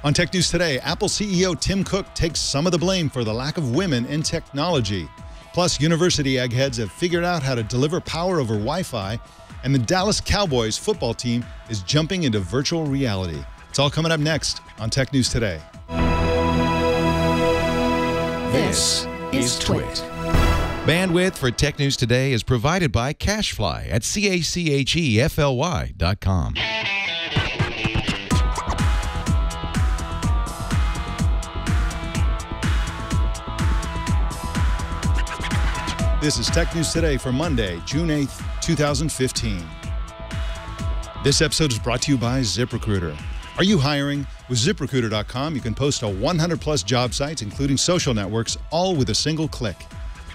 On Tech News Today, Apple CEO Tim Cook takes some of the blame for the lack of women in technology. Plus, university eggheads have figured out how to deliver power over Wi-Fi, and the Dallas Cowboys football team is jumping into virtual reality. It's all coming up next on Tech News Today. This is Twit. Bandwidth for Tech News Today is provided by CacheFly at CACHEFLY.com. This is Tech News Today for Monday, June 8th, 2015. This episode is brought to you by ZipRecruiter. Are you hiring? With ZipRecruiter.com, you can post to 100-plus job sites, including social networks, all with a single click.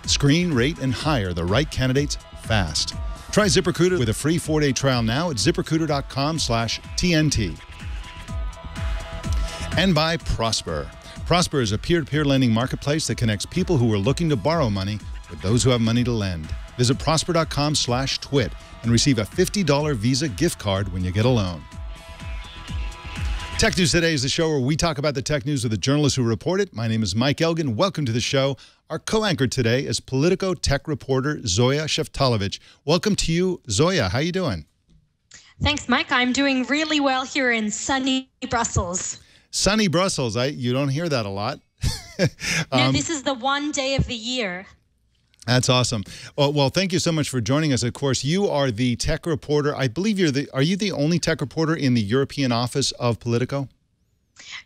Screen, rate, and hire the right candidates fast. Try ZipRecruiter with a free 4-day trial now at ZipRecruiter.com/TNT. And by Prosper. Prosper is a peer-to-peer lending marketplace that connects people who are looking to borrow money with those who have money to lend. Visit prosper.com/twit and receive a $50 Visa gift card when you get a loan. Tech News Today is the show where we talk about the tech news with the journalists who report it. My name is Mike Elgan. Welcome to the show. Our co-anchor today is Politico tech reporter Zoya Sheftalovich. Welcome to you, Zoya. How you doing? Thanks, Mike. I'm doing really well here in sunny Brussels. Sunny Brussels. You don't hear that a lot. No, this is the one day of the year. That's awesome. Well, thank you so much for joining us. Of course, you are the tech reporter. I believe are you the only tech reporter in the European office of Politico?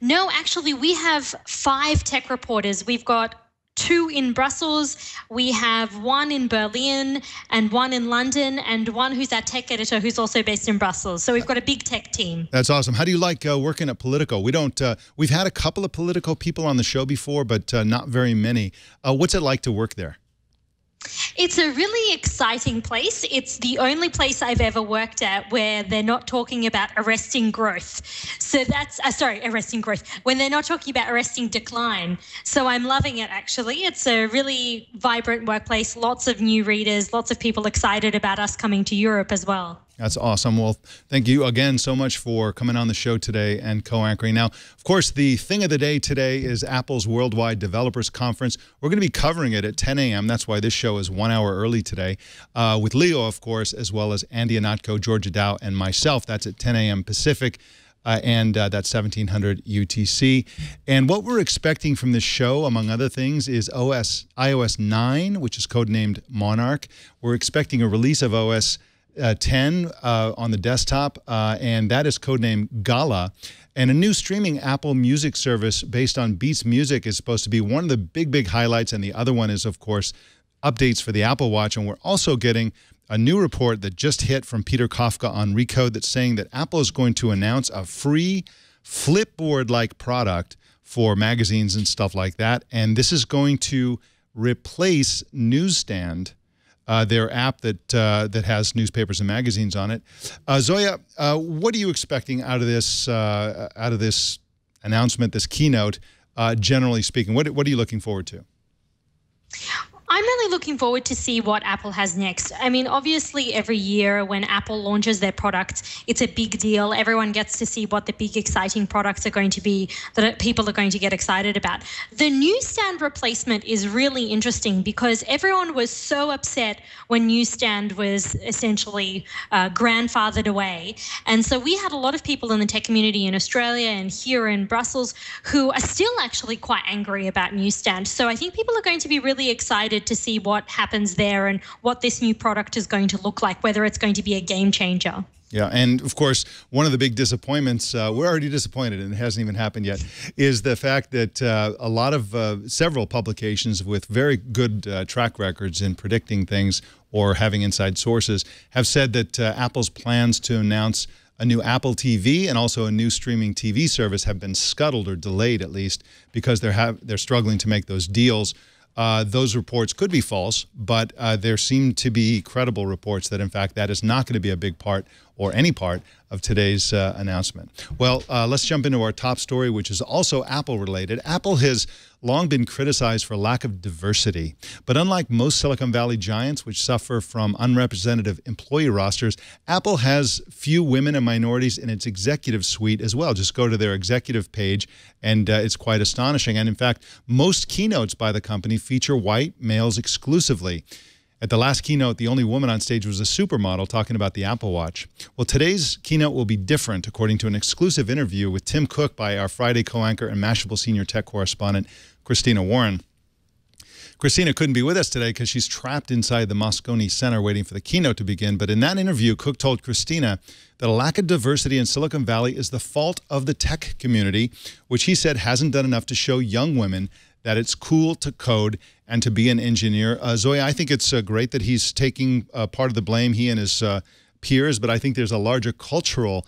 No, actually, we have 5 tech reporters. We've got 2 in Brussels. We have 1 in Berlin and 1 in London and 1 who's our tech editor who's also based in Brussels. So we've got a big tech team. That's awesome. How do you like working at Politico? We've had a couple of Politico people on the show before, but not very many. What's it like to work there? It's a really exciting place. It's the only place I've ever worked at where they're not talking about arresting growth. So that's, arresting growth, when they're not talking about arresting decline. So I'm loving it, actually. It's a really vibrant workplace, lots of new readers, lots of people excited about us coming to Europe as well. That's awesome. Well, thank you again so much for coming on the show today and co-anchoring. Now, of course, the thing of the day today is Apple's Worldwide Developers Conference. We're going to be covering it at 10 a.m. That's why this show is 1 hour early today, with Leo, of course, as well as Andy Anatko, Georgia Dow, and myself. That's at 10 a.m. Pacific, and that's 1700 UTC. And what we're expecting from this show, among other things, is iOS 9, which is codenamed Monarch. We're expecting a release of OS 10 on the desktop, and that is codenamed Gala. And a new streaming Apple Music service based on Beats Music is supposed to be one of the big highlights, and the other one is, of course, updates for the Apple Watch. And we're also getting a new report that just hit from Peter Kafka on Recode that's saying that Apple is going to announce a free Flipboard-like product for magazines and stuff like that. And this is going to replace Newsstand, their app that has newspapers and magazines on it. Zoya, what are you expecting out of this announcement, this keynote? Generally speaking, what are you looking forward to? I'm really looking forward to see what Apple has next. I mean, obviously, every year when Apple launches their products, it's a big deal. Everyone gets to see what the big, exciting products are going to be that people are going to get excited about. The Newsstand replacement is really interesting because everyone was so upset when Newsstand was essentially grandfathered away. And so we had a lot of people in the tech community in Australia and here in Brussels who are still actually quite angry about Newsstand. So I think people are going to be really excited to see what happens there and what this new product is going to look like, whether it's going to be a game changer. Yeah, and of course, one of the big disappointments, we're already disappointed and it hasn't even happened yet, is the fact that a lot of several publications with very good track records in predicting things or having inside sources have said that Apple's plans to announce a new Apple TV and also a new streaming TV service have been scuttled or delayed, at least, because they're struggling to make those deals. Those reports could be false, but there seem to be credible reports that, in fact, that is not going to be a big part or any part of today's announcement. Well, let's jump into our top story, which is also Apple-related. Apple has long been criticized for lack of diversity. But unlike most Silicon Valley giants, which suffer from unrepresentative employee rosters, Apple has few women and minorities in its executive suite as well. Just go to their executive page, and it's quite astonishing. And in fact, most keynotes by the company feature white males exclusively. At the last keynote, the only woman on stage was a supermodel talking about the Apple Watch. Well, today's keynote will be different, according to an exclusive interview with Tim Cook by our Friday co-anchor and Mashable senior tech correspondent, Christina Warren. Christina couldn't be with us today because she's trapped inside the Moscone Center waiting for the keynote to begin. But in that interview, Cook told Christina that a lack of diversity in Silicon Valley is the fault of the tech community, which he said hasn't done enough to show young women that it's cool to code and to be an engineer. Zoya, I think it's great that he's taking part of the blame, he and his peers, but I think there's a larger cultural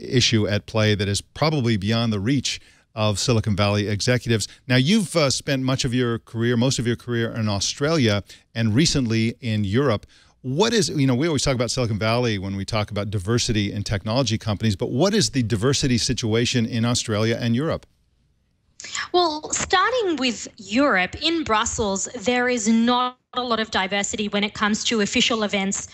issue at play that is probably beyond the reach of Silicon Valley executives. Now, you've spent much of your career, most of your career in Australia and recently in Europe. What is, we always talk about Silicon Valley when we talk about diversity in technology companies, but what is the diversity situation in Australia and Europe? Well, starting with Europe, in Brussels, there is not a lot of diversity when it comes to official events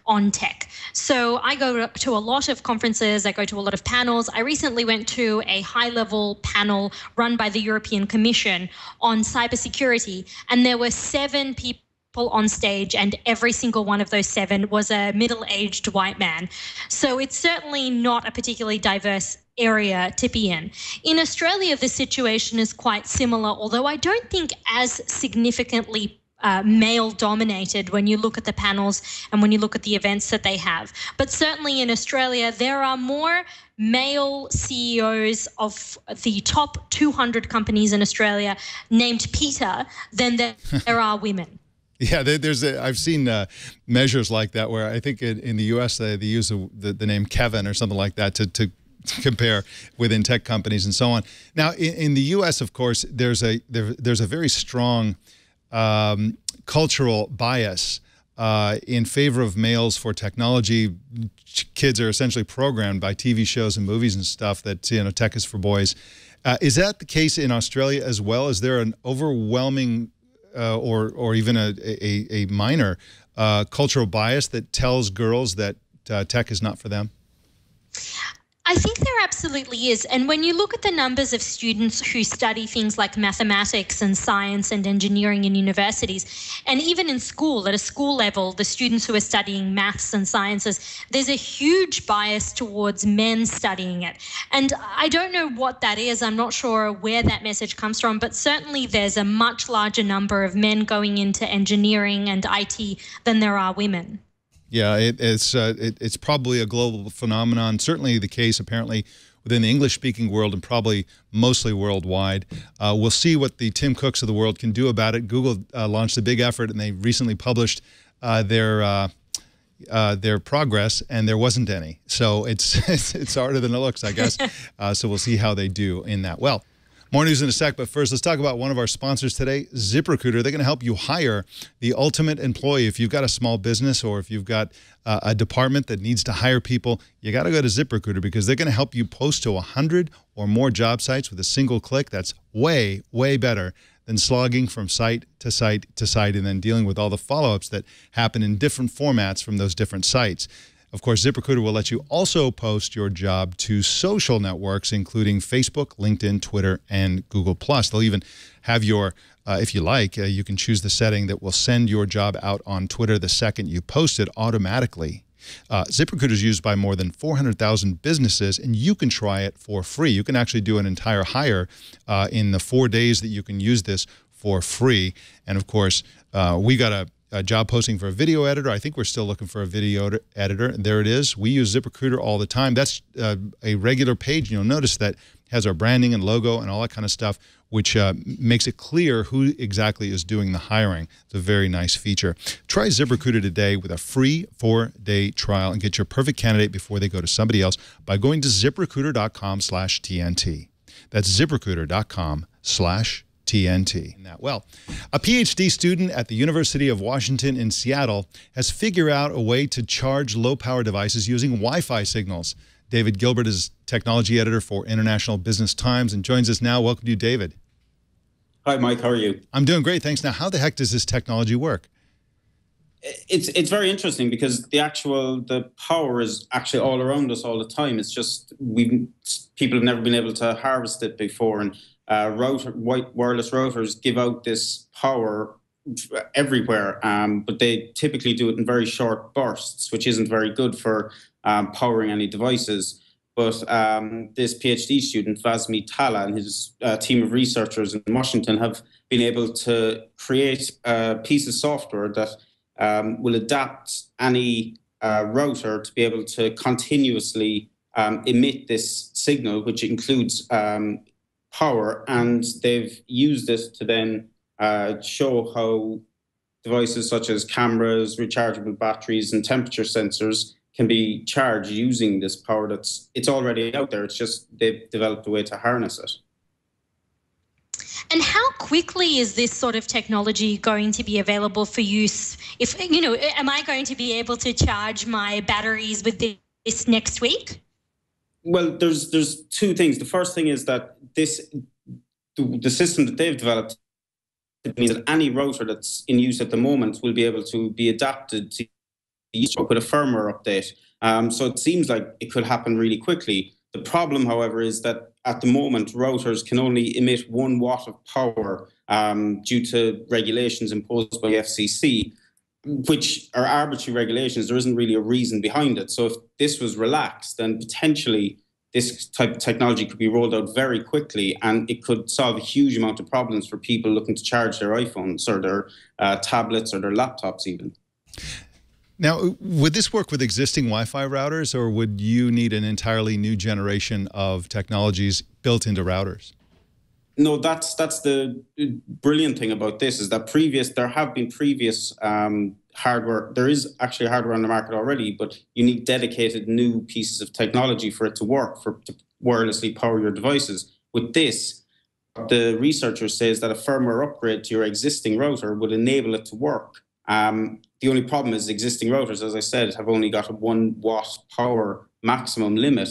on tech. So I go to a lot of conferences, I go to a lot of panels. I recently went to a high-level panel run by the European Commission on cybersecurity, and there were 7 people on stage, and every single one of those 7 was a middle-aged white man. So it's certainly not a particularly diverse area to be in. In Australia, the situation is quite similar, although I don't think as significantly male-dominated when you look at the panels and when you look at the events that they have. But certainly in Australia, there are more male CEOs of the top 200 companies in Australia named Peter than there are women. Yeah, I've seen measures like that where I think in the U.S. they use the name Kevin or something like that to compare within tech companies and so on. Now, in the U.S., of course, there's a very strong cultural bias in favor of males for technology. Kids are essentially programmed by TV shows and movies and stuff that tech is for boys. Is that the case in Australia as well? Is there an overwhelming or even a minor cultural bias that tells girls that tech is not for them? I think there absolutely is. And when you look at the numbers of students who study things like mathematics and science and engineering in universities, and even in school, at a school level, the students who are studying maths and sciences, there's a huge bias towards men studying it. And I don't know what that is. I'm not sure where that message comes from, but certainly there's a much larger number of men going into engineering and IT than there are women. Yeah, it's probably a global phenomenon, certainly the case apparently within the English-speaking world and probably mostly worldwide. We'll see what the Tim Cooks of the world can do about it. Google launched a big effort, and they recently published their progress, and there wasn't any. So it's harder than it looks, I guess. So we'll see how they do in that. Well, more news in a sec, but first, let's talk about one of our sponsors today, ZipRecruiter. They're going to help you hire the ultimate employee. If you've got a small business or if you've got a department that needs to hire people, you got to go to ZipRecruiter because they're going to help you post to 100 or more job sites with a single click. That's way, way better than slogging from site to site to site and then dealing with all the follow-ups that happen in different formats from those different sites. Of course, ZipRecruiter will let you also post your job to social networks, including Facebook, LinkedIn, Twitter, and Google+. They'll even have your, if you like, you can choose the setting that will send your job out on Twitter the second you post it automatically. ZipRecruiter is used by more than 400,000 businesses, and you can try it for free. You can actually do an entire hire in the 4 days that you can use this for free. And, of course, we got a job posting for a video editor. I think we're still looking for a video editor. There it is. We use ZipRecruiter all the time. That's a regular page. You'll notice that has our branding and logo and all that kind of stuff, which makes it clear who exactly is doing the hiring. It's a very nice feature. Try ZipRecruiter today with a free 4-day trial and get your perfect candidate before they go to somebody else by going to ZipRecruiter.com/TNT. That's ZipRecruiter.com/TNT. TNT. Well, a PhD student at the University of Washington in Seattle has figured out a way to charge low-power devices using Wi-Fi signals. David Gilbert is technology editor for International Business Times and joins us now. Welcome to you, David. Hi, Mike. How are you? I'm doing great, thanks. Now, how the heck does this technology work? It's very interesting because the power is actually all around us all the time. It's just people have never been able to harvest it before, and wireless routers give out this power everywhere, but they typically do it in very short bursts, which isn't very good for powering any devices. But this PhD student, Vasmi Tala, and his team of researchers in Washington have been able to create a piece of software that will adapt any router to be able to continuously emit this signal, which includes power. And they've used this to then show how devices such as cameras, rechargeable batteries, and temperature sensors can be charged using this power it's already out there. It's just they've developed a way to harness it. And how quickly is this sort of technology going to be available for use? If, am I going to be able to charge my batteries with this next week? Well, there's two things. The first thing is that the system that they've developed means that any router that's in use at the moment will be able to be adapted to use with a firmware update. So it seems like it could happen really quickly. The problem, however, is that at the moment, routers can only emit 1 watt of power due to regulations imposed by the FCC, which are arbitrary regulations. There isn't really a reason behind it. So if this was relaxed, then potentially this type of technology could be rolled out very quickly, and it could solve a huge amount of problems for people looking to charge their iPhones or their tablets or their laptops even. Now, would this work with existing Wi-Fi routers, or would you need an entirely new generation of technologies built into routers? No, that's the brilliant thing about this is that there have been previous hardware. There is actually hardware on the market already, but you need dedicated new pieces of technology for it to work, to wirelessly power your devices. With this, the researcher says that a firmware upgrade to your existing router would enable it to work. The only problem is existing routers, as I said, have only got a 1 watt power maximum limit.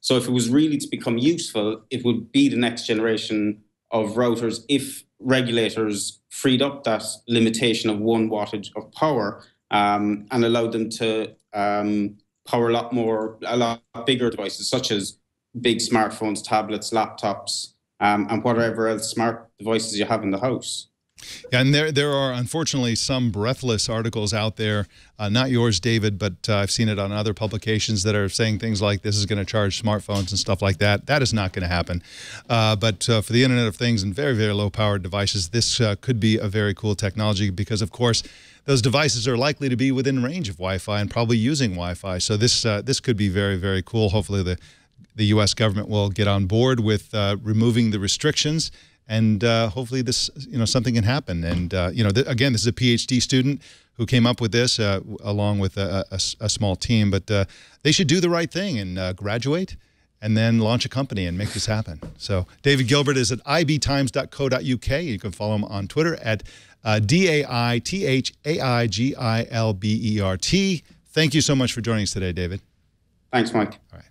So if it was really to become useful, it would be the next generation of routers if regulators freed up that limitation of 1 wattage of power and allowed them to power a lot bigger devices, such as big smartphones, tablets, laptops, and whatever else smart devices you have in the house. Yeah, and there are unfortunately some breathless articles out there, not yours, David, but I've seen it on other publications that are saying things like this is going to charge smartphones and stuff like that. That is not going to happen. But for the Internet of Things and very, very low-powered devices, this could be a very cool technology because, of course, those devices are likely to be within range of Wi-Fi and probably using Wi-Fi. So this could be very, very cool. Hopefully the U.S. government will get on board with removing the restrictions. And hopefully this, something can happen. And, again, this is a PhD student who came up with this along with a small team. But they should do the right thing and graduate and then launch a company and make this happen. So David Gilbert is at ibtimes.co.uk. You can follow him on Twitter at DAITHAIGILBERT. Thank you so much for joining us today, David. Thanks, Mike. All right.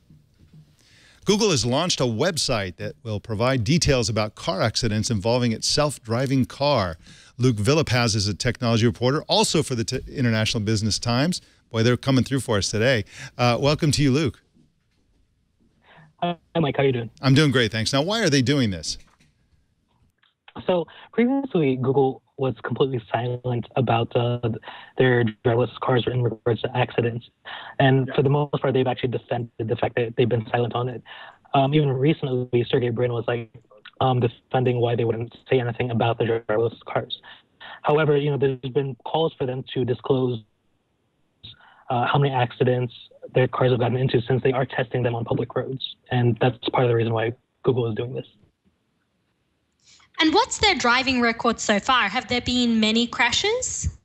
Google has launched a website that will provide details about car accidents involving its self-driving car. Luke Villapaz is a technology reporter, also for the International Business Times. Boy, they're coming through for us today. Welcome to you, Luke. Hi, Mike. How are you doing? I'm doing great, thanks. Now, why are they doing this? So previously, Google was completely silent about their driverless cars in regards to accidents. And for the most part, they've actually defended the fact that they've been silent on it. Even recently, Sergey Brin was defending why they wouldn't say anything about the driverless cars. However, there's been calls for them to disclose how many accidents their cars have gotten into since they are testing them on public roads. And that's part of the reason why Google is doing this. And what's their driving record so far? Have there been many crashes?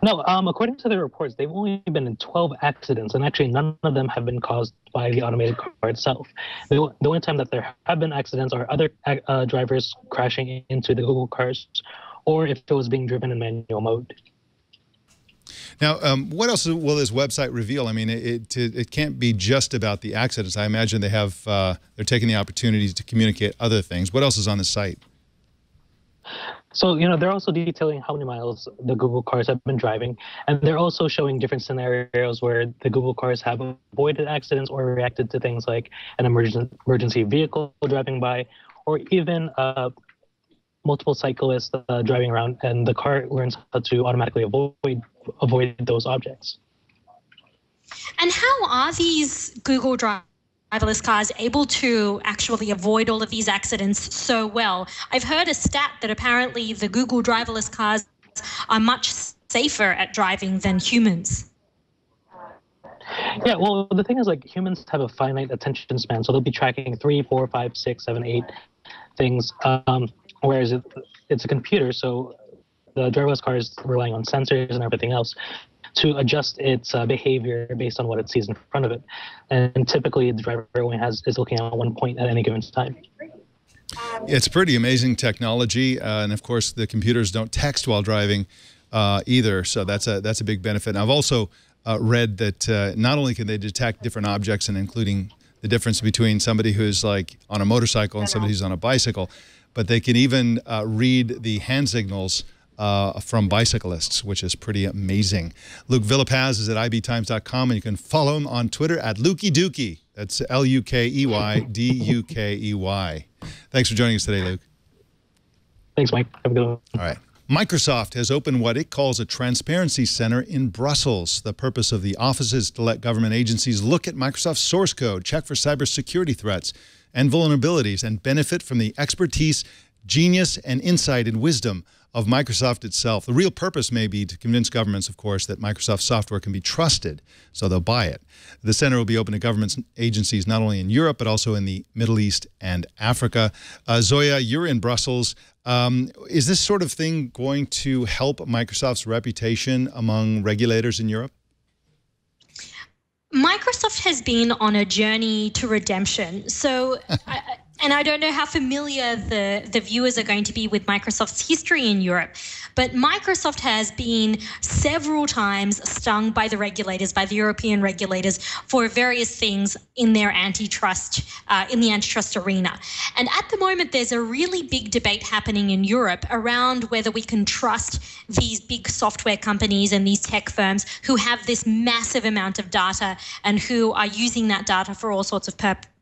No, according to the reports, they've only been in 12 accidents, and actually none of them have been caused by the automated car itself. The only time that there have been accidents are other drivers crashing into the Google cars, or if it was being driven in manual mode. Now, what else will this website reveal? I mean, it can't be just about the accidents. I imagine they have they're taking the opportunity to communicate other things. What else is on the site? So, they're also detailing how many miles the Google cars have been driving, and they're also showing different scenarios where the Google cars have avoided accidents or reacted to things like an emergency vehicle driving by, or even multiple cyclists driving around, and the car learns how to automatically avoid those objects. And how are these Google driverless cars able to actually avoid all of these accidents so well? I've heard a stat that apparently the Google driverless cars are much safer at driving than humans. Yeah, well, the thing is, like, humans have a finite attention span, so they'll be tracking 3, 4, 5, 6, 7, 8 things, whereas it's a computer, so the driverless car is relying on sensors and everything else to adjust its behavior based on what it sees in front of it. And typically, the driver only is looking at one point at any given time. It's pretty amazing technology, and of course, the computers don't text while driving either, so that's a big benefit. And I've also read that not only can they detect different objects, and including the difference between somebody who's like on a motorcycle and somebody who's on a bicycle, but they can even read the hand signals from bicyclists, which is pretty amazing. Luke Villapaz is at ibtimes.com, and you can follow him on Twitter at Lukey Dukey. That's Lukeydukey. Thanks for joining us today, Luke. Thanks, Mike. Have a good one. All right. Microsoft has opened what it calls a transparency center in Brussels. The purpose of the office is to let government agencies look at Microsoft's source code, check for cybersecurity threats and vulnerabilities, and benefit from the expertise, genius, and insight and wisdom of Microsoft itself. The real purpose may be to convince governments, of course, that Microsoft software can be trusted, so they'll buy it. The center will be open to government agencies not only in Europe, but also in the Middle East and Africa. Zoya, you're in Brussels. Is this sort of thing going to help Microsoft's reputation among regulators in Europe? Microsoft has been on a journey to redemption. So, and I don't know how familiar the viewers are going to be with Microsoft's history in Europe, but Microsoft has been several times stung by the regulators, by the European regulators, for various things in their antitrust, in the antitrust arena. And at the moment, there's a really big debate happening in Europe around whether we can trust these big software companies and these tech firms who have this massive amount of data and who are using that data for all sorts of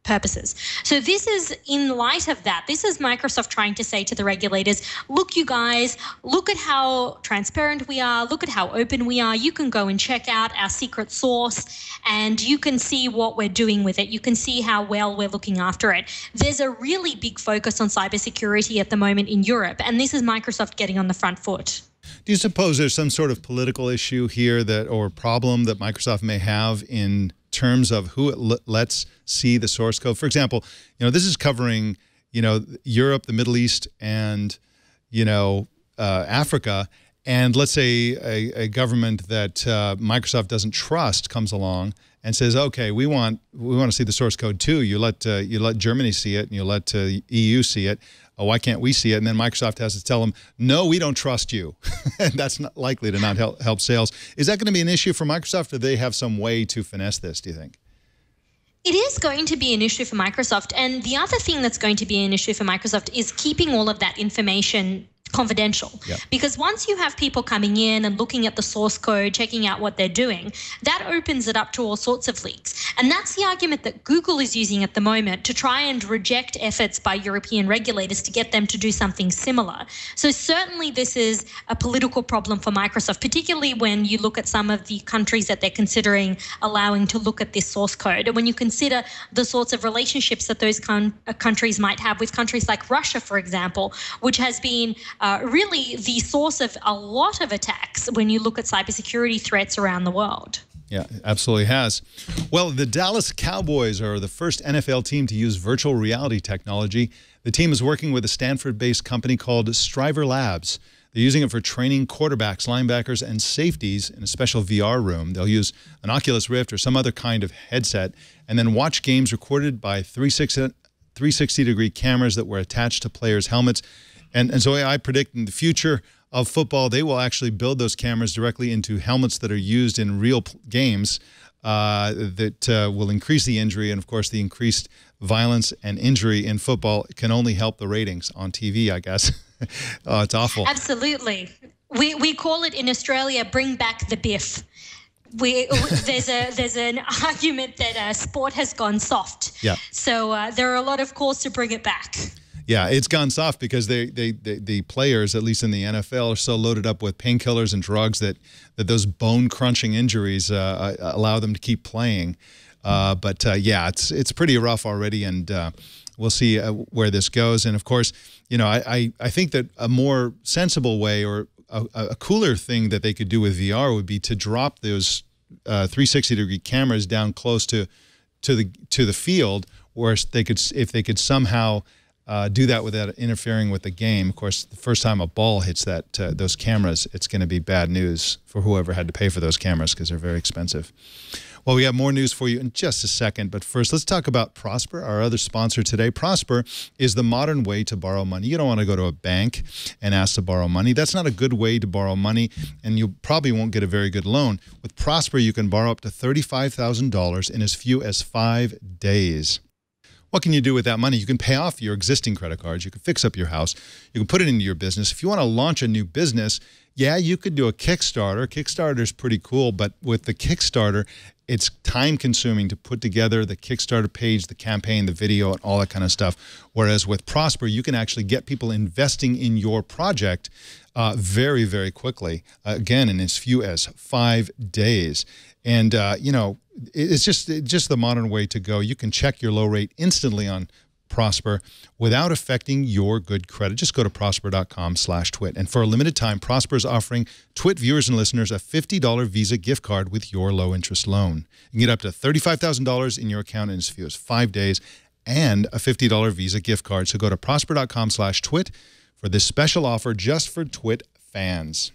purposes. So this is in light of that. This is Microsoft trying to say to the regulators, look, you guys, look at how transparent we are. Look at how open we are. You can go and check out our secret source and you can see what we're doing with it. You can see how well we're looking after it. There's a really big focus on cybersecurity at the moment in Europe, and this is Microsoft getting on the front foot. Do you suppose there's some sort of political issue here or problem that Microsoft may have in terms of who it lets see the source code? For example, this is covering, Europe, the Middle East, and, Africa. And let's say a government that Microsoft doesn't trust comes along and says, okay, we want to see the source code too. You let Germany see it and you let EU see it. Why can't we see it? And then Microsoft has to tell them, no, we don't trust you. And that's not likely to not help sales. Is that going to be an issue for Microsoft, or do they have some way to finesse this, do you think? It is going to be an issue for Microsoft. And the other thing that's going to be an issue for Microsoft is keeping all of that information confidential. Yep. Because once you have people coming in and looking at the source code, checking out what they're doing, that opens it up to all sorts of leaks. And that's the argument that Google is using at the moment to try and reject efforts by European regulators to get them to do something similar. So certainly this is a political problem for Microsoft, particularly when you look at some of the countries that they're considering allowing to look at this source code. And when you consider the sorts of relationships that those countries might have with countries like Russia, for example, which has been really the source of a lot of attacks when you look at cybersecurity threats around the world. Yeah, absolutely has. Well, the Dallas Cowboys are the first NFL team to use virtual reality technology. The team is working with a Stanford-based company called Striver Labs. They're using it for training quarterbacks, linebackers, and safeties in a special VR room. They'll use an Oculus Rift or some other kind of headset and then watch games recorded by 360-degree cameras that were attached to players' helmets. And Zoya, I predict in the future of football, they will actually build those cameras directly into helmets that are used in real games that will increase the injury. And, of course, the increased violence and injury in football can only help the ratings on TV, I guess. Oh, it's awful. Absolutely. We call it in Australia, bring back the biff. There's an argument that sport has gone soft. Yeah. So there are a lot of calls to bring it back. Yeah, it's gone soft because the players, at least in the NFL, are so loaded up with painkillers and drugs that those bone-crunching injuries allow them to keep playing. But yeah, it's pretty rough already, and we'll see where this goes. And, of course, you know, I think that a more sensible way or a cooler thing that they could do with VR would be to drop those 360-degree cameras down close to the field, where they could, if they could somehow do that without interfering with the game. Of course, the first time a ball hits those cameras, it's going to be bad news for whoever had to pay for those cameras because they're very expensive. Well, we have more news for you in just a second, but first let's talk about Prosper, our other sponsor today. Prosper is the modern way to borrow money. You don't want to go to a bank and ask to borrow money. That's not a good way to borrow money, and you probably won't get a very good loan. With Prosper, you can borrow up to $35,000 in as few as 5 days. What can you do with that money? You can pay off your existing credit cards. You can fix up your house. You can put it into your business. If you want to launch a new business, yeah, you could do a Kickstarter. Kickstarter's pretty cool, but with the Kickstarter, it's time-consuming to put together the Kickstarter page, the campaign, the video, and all that kind of stuff. Whereas with Prosper, you can actually get people investing in your project very, very quickly, again, in as few as 5 days. And, you know, it's just the modern way to go. You can check your low rate instantly on Prosper without affecting your good credit. Just go to prosper.com/twit. And for a limited time, Prosper is offering Twit viewers and listeners a $50 Visa gift card with your low-interest loan. You can get up to $35,000 in your account in as few as 5 days and a $50 Visa gift card. So go to prosper.com/twit for this special offer just for Twit fans.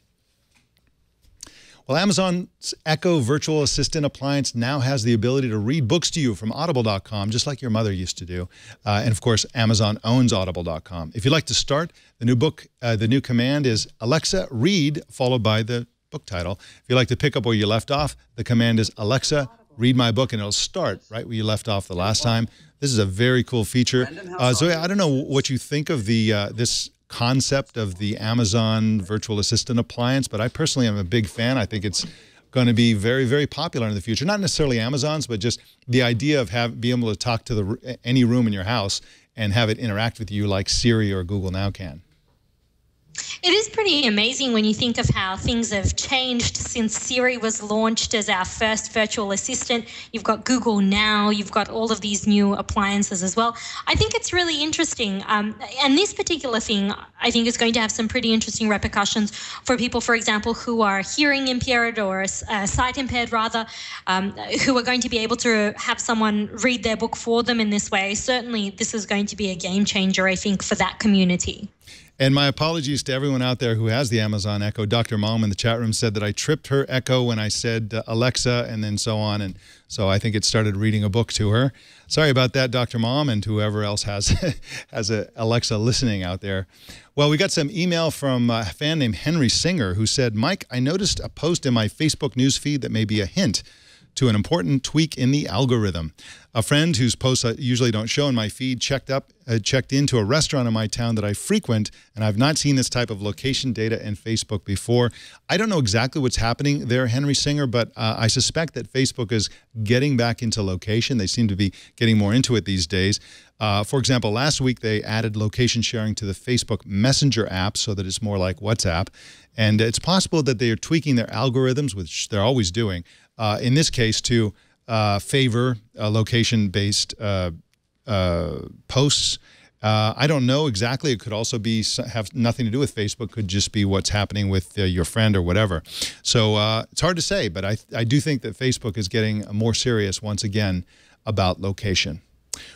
Well, Amazon's Echo virtual assistant appliance now has the ability to read books to you from audible.com, just like your mother used to do. And, of course, Amazon owns audible.com. If you'd like to start, the new command is Alexa, read, followed by the book title. If you'd like to pick up where you left off, the command is Alexa, read my book, and it'll start right where you left off the last time. This is a very cool feature. Zoya, I don't know what you think of this concept of the Amazon virtual assistant appliance, but I personally am a big fan. I think it's going to be very, very popular in the future. Not necessarily Amazon's, but just the idea of being able to talk to any room in your house and have it interact with you like Siri or Google Now can. It is pretty amazing when you think of how things have changed since Siri was launched as our first virtual assistant. You've got Google Now, you've got all of these new appliances as well. I think it's really interesting. And this particular thing, I think, is going to have some pretty interesting repercussions for people, for example, who are hearing impaired or sight impaired, rather, who are going to be able to have someone read their book for them in this way. Certainly, this is going to be a game changer, I think, for that community. And my apologies to everyone out there who has the Amazon Echo. Dr. Mom in the chat room said that I tripped her Echo when I said Alexa and then so on. And so I think it started reading a book to her. Sorry about that, Dr. Mom, and whoever else has a Alexa listening out there. Well, we got some email from a fan named Henry Singer who said, Mike, I noticed a post in my Facebook newsfeed that may be a hint to an important tweak in the algorithm. A friend whose posts I usually don't show in my feed checked into a restaurant in my town that I frequent, and I've not seen this type of location data in Facebook before. I don't know exactly what's happening there, Henry Singer, but I suspect that Facebook is getting back into location. They seem to be getting more into it these days. For example, last week they added location sharing to the Facebook Messenger app so that it's more like WhatsApp. And it's possible that they are tweaking their algorithms, which they're always doing, in this case to favor location-based posts. I don't know exactly. It could also be have nothing to do with Facebook. Could just be what's happening with your friend or whatever. So it's hard to say, but I do think that Facebook is getting more serious once again about location.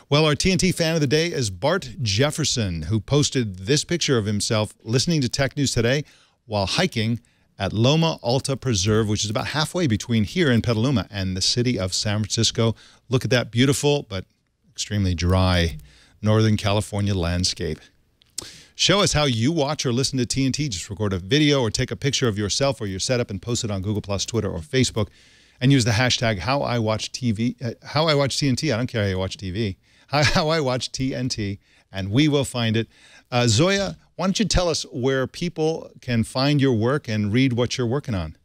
Well, our TNT fan of the day is Bart Jefferson, who posted this picture of himself listening to Tech News Today while hiking at Loma Alta Preserve, which is about halfway between here in Petaluma and the city of San Francisco. Look at that beautiful but extremely dry Northern California landscape. Show us how you watch or listen to TNT. Just record a video or take a picture of yourself or your setup and post it on Google+, Twitter, or Facebook, and use the hashtag HowIWatchTV. How I Watch TNT. I don't care how you watch TV. How I Watch TNT, and we will find it. Zoya, why don't you tell us where people can find your work and read what you're working on?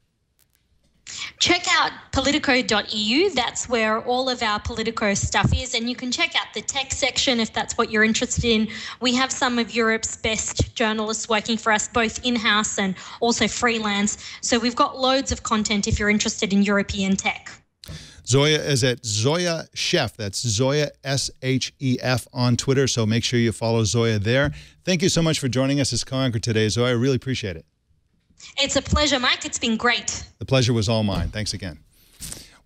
Check out politico.eu. That's where all of our Politico stuff is. And you can check out the tech section if that's what you're interested in. We have some of Europe's best journalists working for us, both in-house and also freelance. So we've got loads of content if you're interested in European tech. Zoya is at Zoya Chef. That's Zoya, S-H-E-F on Twitter. So make sure you follow Zoya there. Thank you so much for joining us as co-anchor today, Zoya. I really appreciate it. It's a pleasure, Mike. It's been great. The pleasure was all mine. Thanks again.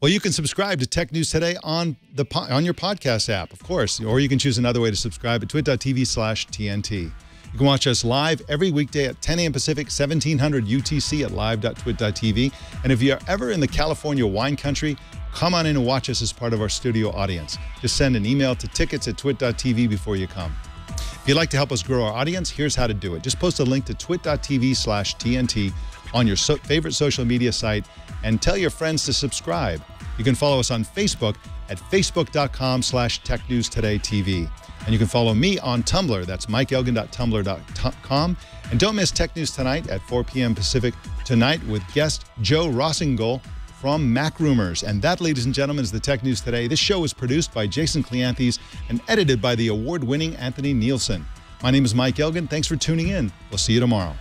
Well, you can subscribe to Tech News Today on your podcast app, of course, or you can choose another way to subscribe at twit.tv/TNT. You can watch us live every weekday at 10 a.m. Pacific, 1700 UTC at live.twit.tv. And if you're ever in the California wine country, come on in and watch us as part of our studio audience. Just send an email to tickets@twit.tv before you come. If you'd like to help us grow our audience, here's how to do it. Just post a link to twit.tv/TNT on your favorite social media site and tell your friends to subscribe. You can follow us on Facebook at facebook.com/TechNewsTodayTV. And you can follow me on Tumblr. That's mikeelgan.tumblr.com. And don't miss Tech News Tonight at 4 p.m. Pacific tonight with guest Joe Rossignol from Mac Rumors. And that, ladies and gentlemen, is the Tech News Today. This show is produced by Jason Cleanthes and edited by the award-winning Anthony Nielsen. My name is Mike Elgan. Thanks for tuning in. We'll see you tomorrow.